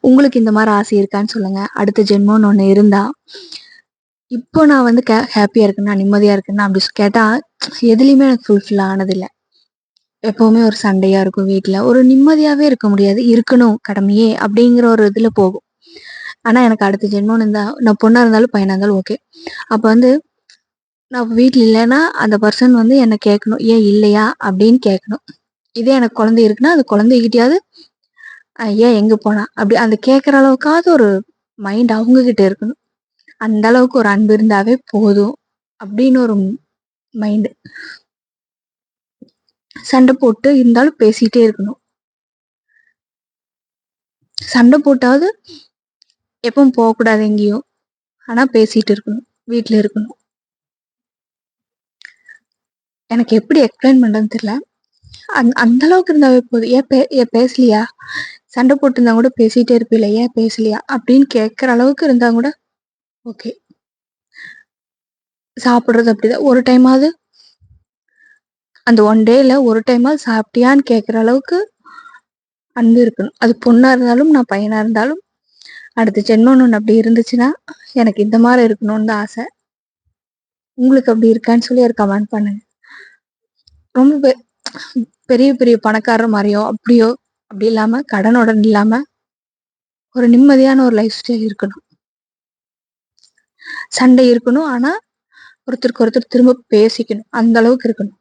உங்களுக்கு இந்த மாதிரி ஆசை இருக்கான்னு சொல்லுங்க. அடுத்த ஜென்மம்னு ஒண்ணு இருந்தா, இப்போ நான் வந்து ஹாப்பியா இருக்கேன்னா, நிம்மதியா இருக்கேன்னா அப்படி கேட்டா, எதுலயுமே எனக்கு ஃபுல்ஃபில் ஆனதில்ல. எப்பவுமே ஒரு சண்டையா இருக்கும் வீட்ல. ஒரு நிம்மதியாவே இருக்க முடியாது. இருக்கணும் கடமையே அப்படிங்கிற ஒரு இதுல போகும். ஆனா எனக்கு அடுத்த ஜென்மம்னு இருந்தா, நான் பொண்ணா இருந்தாலும் பையனா இருந்தாலும் ஓகே. அப்ப வந்து நான் வீட்ல இல்லைன்னா அந்த பர்சன் வந்து என்ன கேட்கணும். ஏன் இல்லையா அப்படின்னு கேட்கணும். இதே எனக்கு குழந்தை இருக்குன்னா, அது குழந்தைகிட்டயாவது ஏன் எங்க போனா? அப்படி அந்த கேட்கற அளவுக்காவது ஒரு மைண்ட் அவங்க கிட்ட இருக்கணும். அந்த அளவுக்கு ஒரு அன்பு இருந்தாவே போதும் அப்படின்னு ஒரு மைண்டு. சண்டை போட்டு இருந்தாலும் பேசிட்டே இருக்கணும். சண்டை போட்டாவது எப்பவும் போகக்கூடாது எங்கேயும். ஆனா பேசிட்டு இருக்கணும். வீட்ல இருக்கணும். எனக்கு எப்படி எக்ஸ்பிளைன் பண்றதுன்னு தெரியல. அந்த அளவுக்கு இருந்தாவே போதும். ஏன் பேசலையா? சண்டை போட்டு இருந்தா கூட பேசிட்டே இருப்பீல, ஏன் பேசலையா? அப்படின்னு கேட்கற அளவுக்கு இருந்தா கூட ஓகே. சாப்பிடுறது அப்படிதான். ஒரு டைமாவது அந்த ஒன் டேல ஒரு டைமாவது சாப்பிட்டியான்னு கேட்கற அளவுக்கு அன்பு இருக்கணும். அது பொண்ணா இருந்தாலும், நான் பையனா இருந்தாலும், அடுத்த ஜென்மம்னு ஒண்ணு அப்படி இருந்துச்சுன்னா, எனக்கு இந்த மாதிரி இருக்கணும்னு தான் ஆசை. உங்களுக்கு அப்படி இருக்கான்னு சொல்லி ஒரு கமெண்ட் பண்ணுங்க. ரொம்ப பெரிய பெரிய பணக்காரர் மாதிரியோ அப்படியோ அப்படி இல்லாம, கடனுடன் இல்லாம, ஒரு நிம்மதியான ஒரு லைஃப் ஸ்டைல் இருக்கணும். சண்டை இருக்கணும். ஆனா ஒருத்தருக்கு ஒருத்தர் திரும்ப பேசிக்கணும். அந்த அளவுக்கு இருக்கணும்.